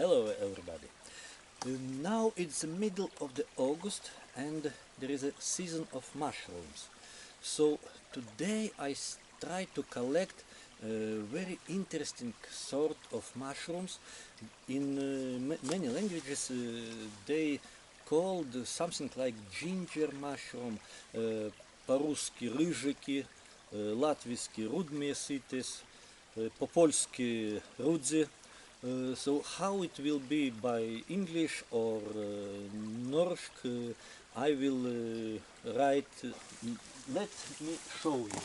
Hello everybody. Now it's the middle of the August and there is a season of mushrooms. So today try to collect a very interesting sort of mushrooms. In many languages they called something like ginger mushroom, по-русски рыжики, латвийски рудмеситис, по-польски рудзи. So how it will be by English or Norsk, I will write. Let me show you.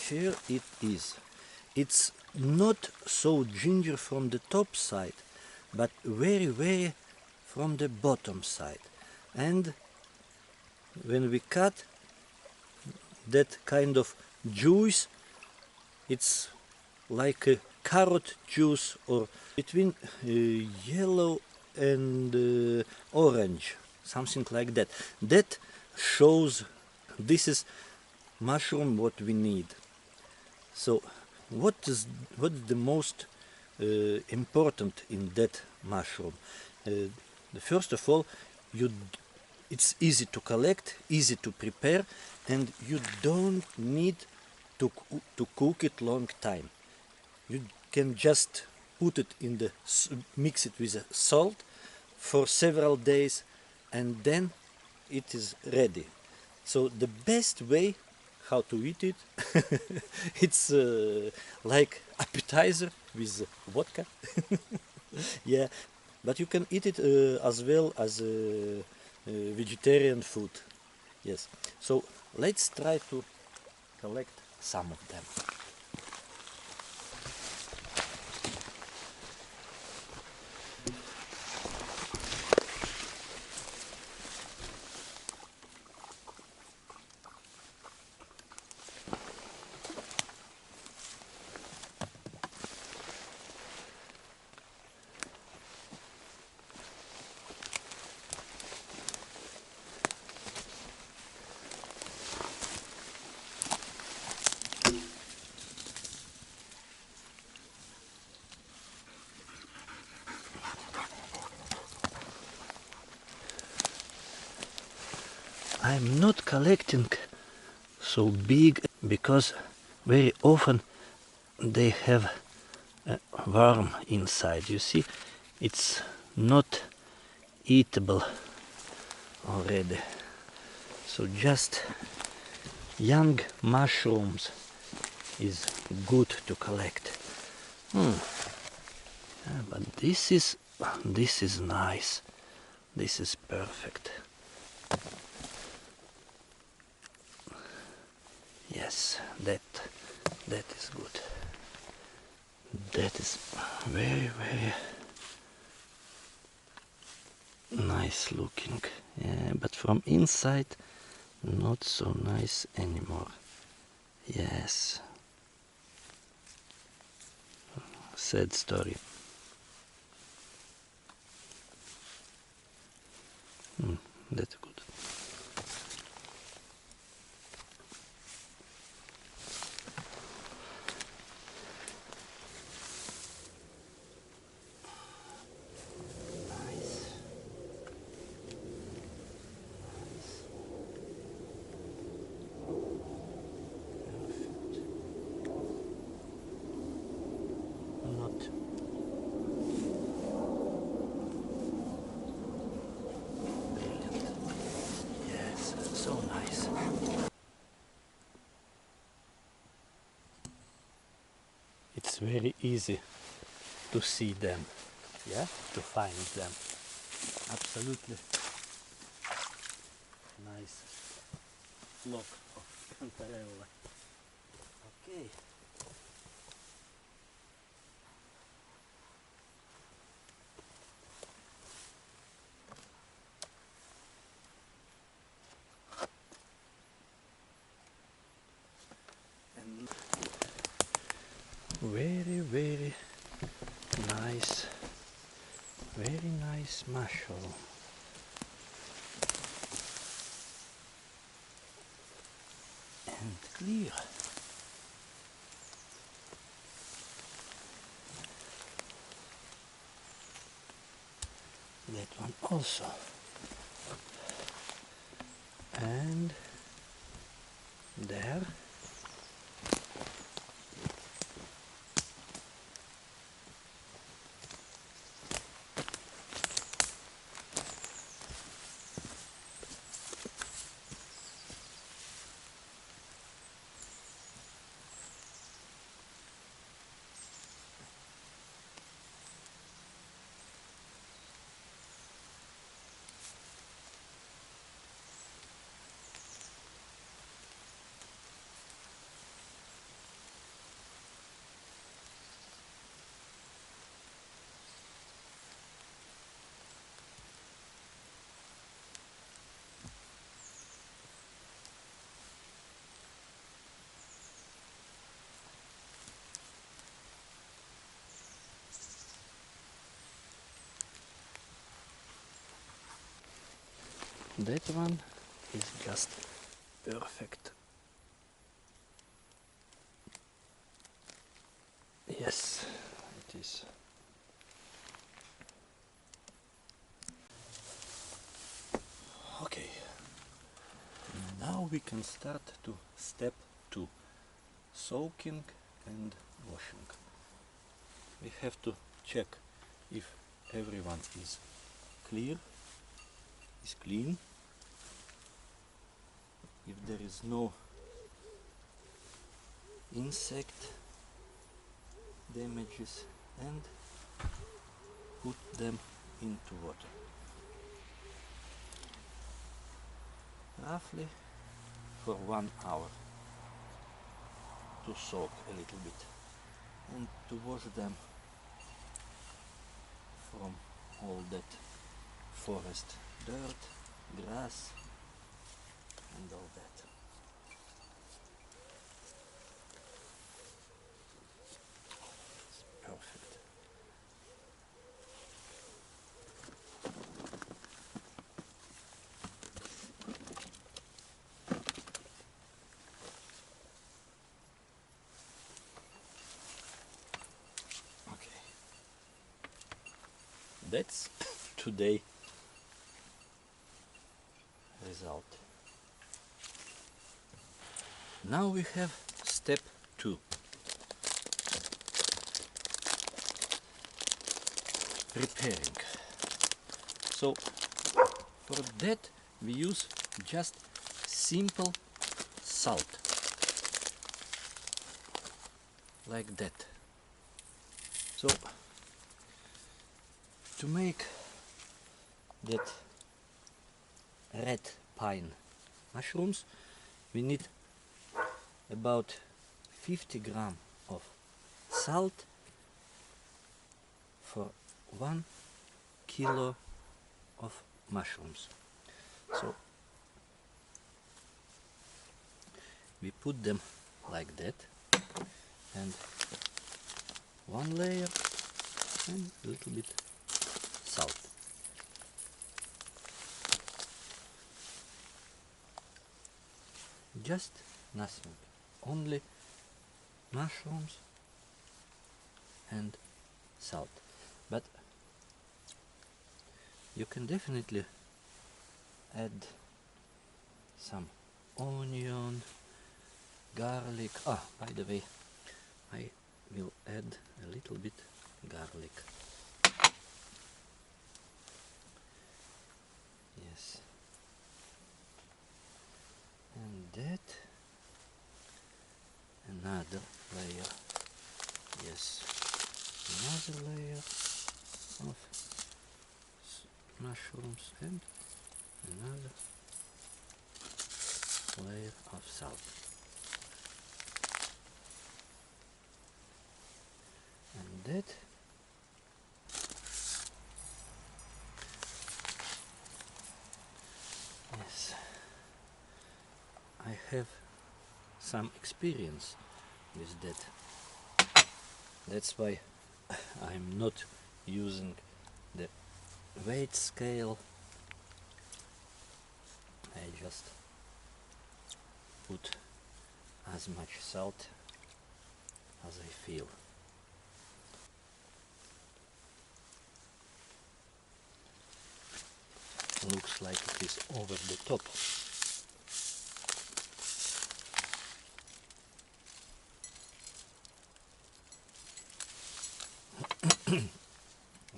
Here it is. It's not so ginger from the top side, but very from the bottom side. And when we cut that kind of juice, it's like a carrot juice or between yellow and orange, something like that. That shows this is mushroom what we need. So what is the most important in that mushroom? First of all, it's easy to collect, easy to prepare, and you don't need to cook it long time. You can just put it in the mix it with salt for several days, and then it is ready. So the best way how to eat it, it's like appetizer with vodka. Yeah, but you can eat it as well as vegetarian food. Yes, so let's try to collect some of them. I'm not collecting so big because very often they have a worm inside. You see, it's not eatable already. So just young mushrooms is good to collect. But this is nice. This is perfect. Yes, that is good. That is very nice looking. Yeah, but from inside not so nice anymore. Yes. Sad story. That's good. It's very easy to see them, yeah, to find them. Absolutely nice flock of Cantarella. Okay. And very nice, very nice mushroom. and clear. That one also. And there. That one is just perfect. Yes, it is. Okay, now we can start to step 2, soaking and washing. We have to check if everyone is clean, if there is no insect damages, and put them into water. Roughly for 1 hour to soak a little bit and to wash them from all that forest dirt, grass and all that. It's perfect. Okay. That's today result. Now we have step 2. Repairing. So for that we use just simple salt, like that. So to make that red pine mushrooms we need about 50 grams of salt for 1 kilo of mushrooms. So we put them like that, and 1 layer and a little bit salt. Just nothing, only mushrooms and salt. But you can definitely add some onion, garlic. By the way, I will add a little bit garlic. Yes. And that, another layer. Yes, another layer of mushrooms and another layer of salt. And that yes, I have some experience with that. That's why I'm not using the weight scale. I just put as much salt as I feel. Looks like it is over the top.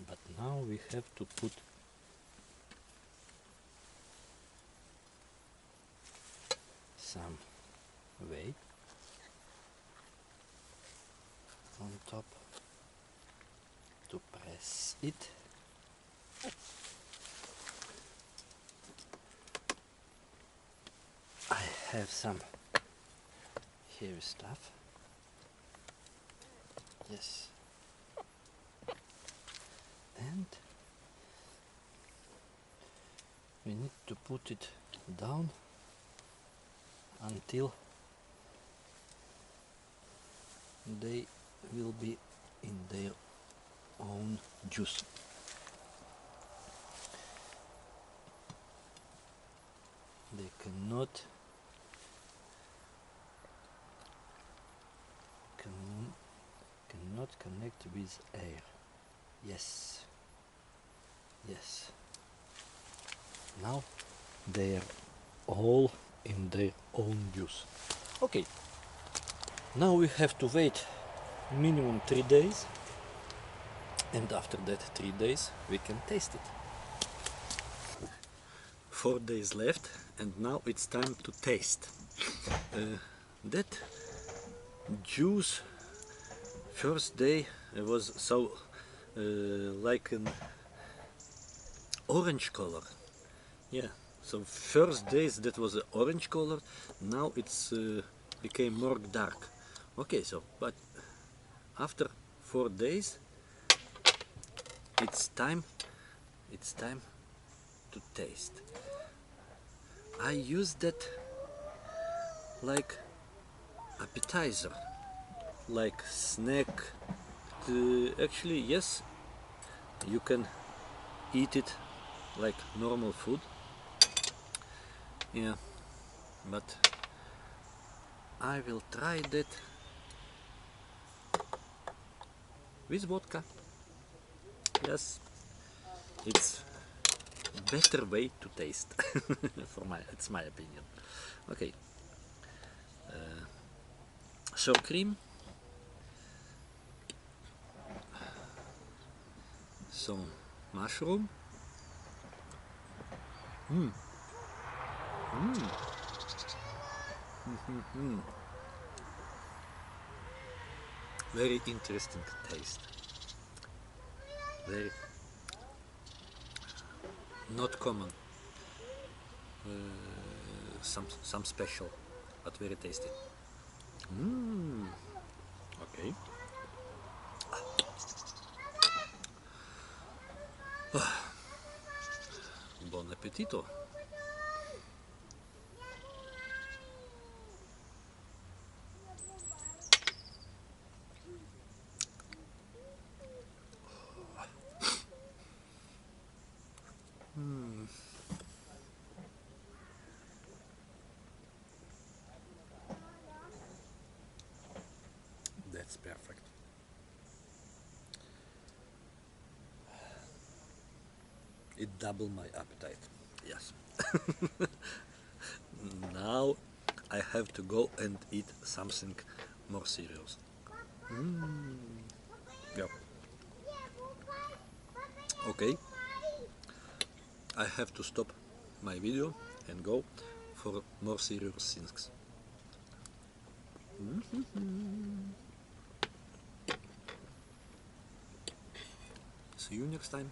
But now we have to put some weight on top to press it. I have some heavy stuff. Yes. And we need to put it down until they will be in their own juice. They cannot connect with air. Yes. Yes. Now they are all in their own juice. Okay. Now we have to wait minimum 3 days, and after that 3 days we can taste it. 4 days left, and now it's time to taste. That juice first day was so like an orange color. Yeah, so first days that was an orange color, now it's became more dark. Okay, so but after 4 days it's time to taste. I use that like appetizer, like snack. Actually, yes, you can eat it like normal food. Yeah, but I will try that with vodka. Yes, it's better way to taste. It's my opinion. Okay, sour cream, some mushroom. Very interesting taste. Very not common. Some special, but very tasty. Okay. Buon appetito. That's perfect. It doubled my appetite. Yes. Now I have to go and eat something more serious. Yeah. Okay. I have to stop my video and go for more serious things. See you next time.